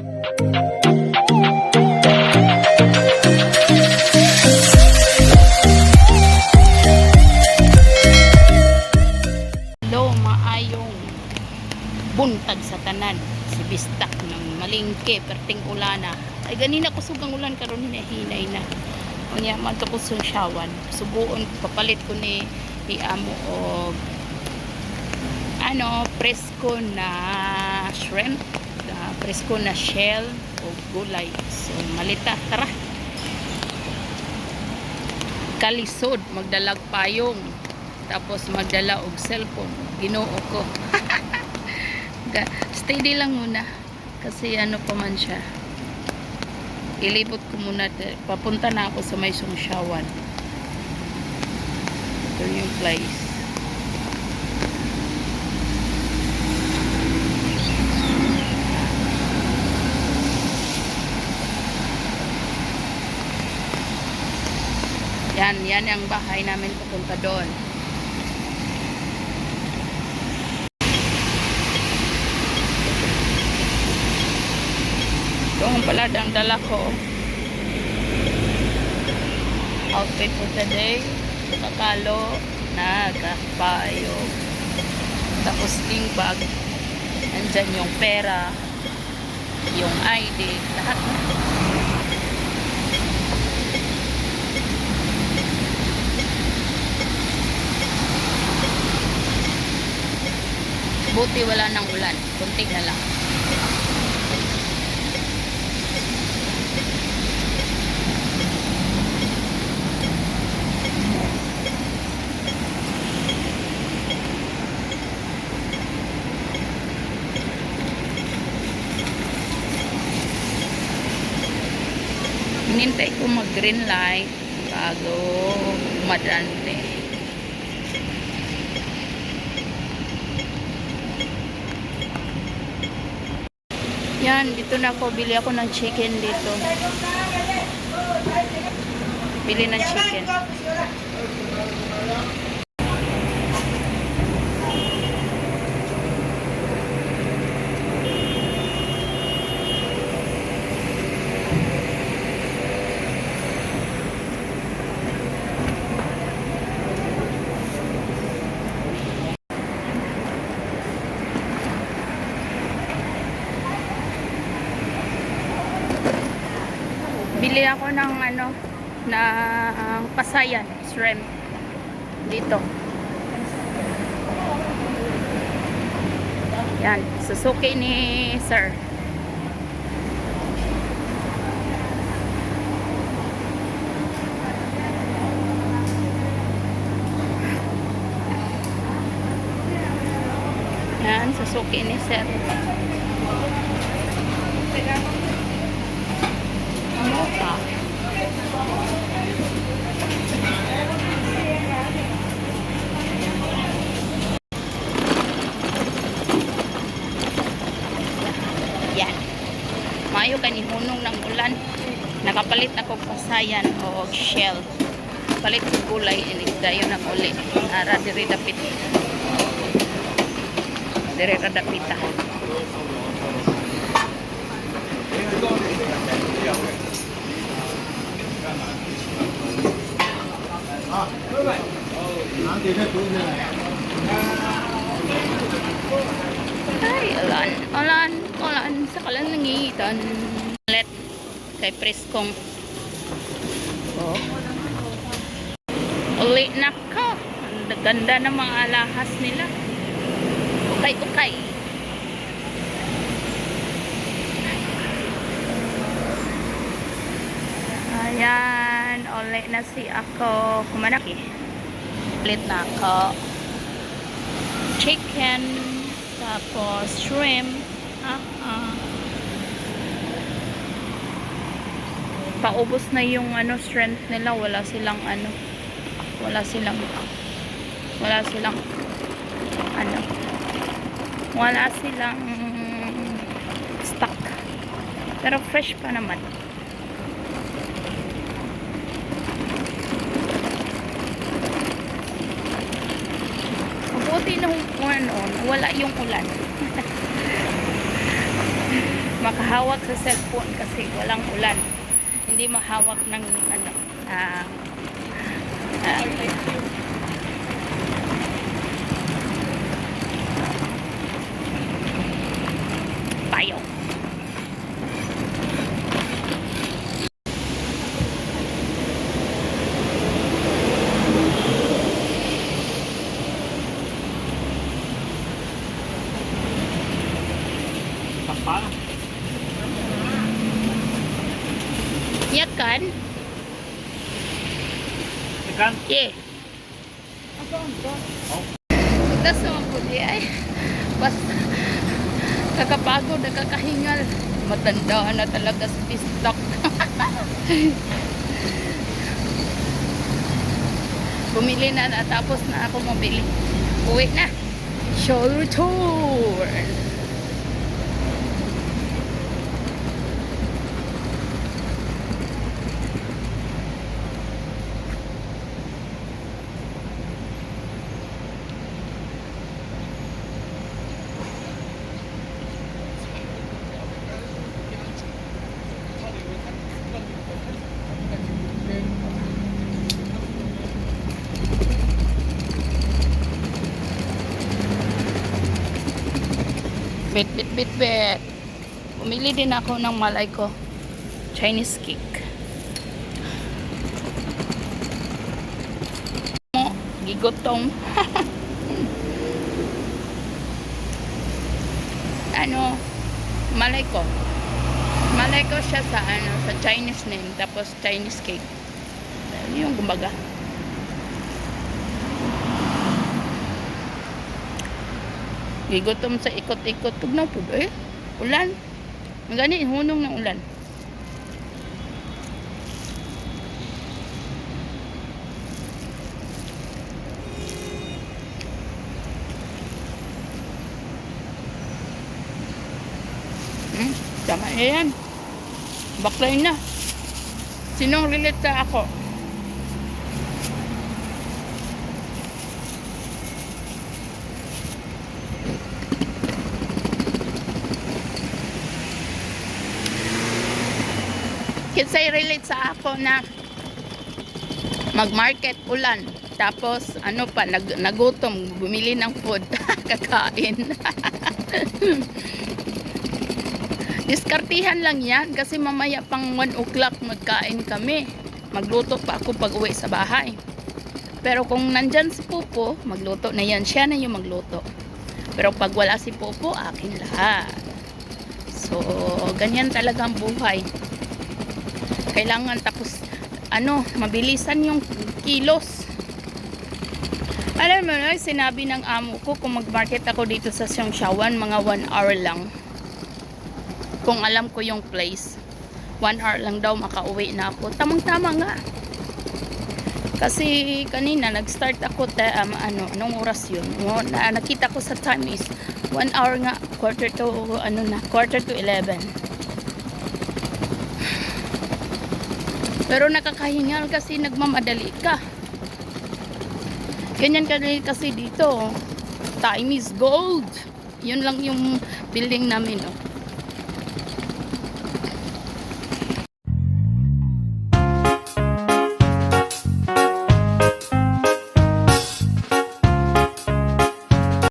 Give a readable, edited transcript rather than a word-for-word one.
Hello, maayong buntag sa tanan. Si Bistak ng Malingke, perting ulana. Ay ganina kusog ang ulan karon hinahinay na. Unya man to kusog syawan. Subuon papalit ko ni amo og presko na shrimp, presko na shell o gulay. So malita, tara. Kalisod, magdalag payong. Tapos magdala og cellphone. Ginoo ko. Steady lang muna. Kasi pa man siya. Ilibot ko muna. Papunta na ako sa may Sungsyawan. Ito yung place. Yan ang bahay namin papunta doon. Ito ang palad ang dala ko. Outfit for today. Kakalo, nagkapayo. Tapos ting bag. Andyan yung pera. Yung ID. Lahat na. Buti wala nang ulan. Kunti na lang. Hinintay ko mag green light bago umadante. Yan, dito na ako. Bili ako ng chicken dito. Bili ng chicken. Bili ako ng na pasayan, shrimp dito. Yan, Suzuki ni sir. Yan, Suzuki ni sir. Yan. Mayo kani hunong ng ulan. Nakapalit ako pasayan o shell. Palit ko gulay dayon na uli. Ara diri dapit. Diri ra dapita. Ay, ulan sa kalangitan. Let kay preskong. Oh. Uli na ka. Ang ganda ng mga alahas nila. Okay. Ayan, uli na si ako. Kumanaki. Ulit na ako. Chicken. Tapos shrimp. Paubos na yung strength nila. Wala silang stock. Pero fresh pa naman. Mabuti na wala yung ulan. makahawak sa cellphone kasi walang ulan. Hindi mahawak ng ano, ah, ah, payong. Apa? Yak kan? Ikan? Yeah. Oh. Tas naman po di ay. Basta kakapagod, nakakahingal. Matanda na talaga sa pistok. Bumili na, tapos na ako mabili. Uwi na. Shoulder tour. Bit. Bumili din ako ng malay ko. Chinese cake. Gigotong. Ano, malay ko. Malay ko siya sa ano, sa Chinese name, tapos Chinese cake. Yung kumbaga. Gigutom sa ikot-ikot. Tugnaw po eh. Ulan. Ang gani, hunong ng ulan. Tama na yan. Baklay na. Sinong relate sa ako? Kinsay relate sa ako na mag-market ulan. Tapos ano pa, nagutom, bumili ng food, kakain. Diskartihan lang yan kasi mamaya pang 1 o'clock magkain kami. Magluto pa ako pag uwi sa bahay. Pero kung nandyan si Popo, magluto na yan. Siya na yung magluto. Pero pag wala si Popo, akin lahat. So, ganyan talaga ang buhay. Kailangan tapos, ano, mabilisan yung kilos. Alam mo na, sinabi ng amo ko kung mag-market ako dito sa Siongsawan, mga 1 hour lang. Kung alam ko yung place, 1 hour lang daw makauwi na ako. Tamang-tama nga. Kasi kanina nag-start ako anong oras yun? Nakita ko sa time is 1 hour nga, quarter to 11. Pero nakakahingal kasi nagmamadali ka. Ganyan kasi dito. Time is gold. Yun lang yung building namin, oh.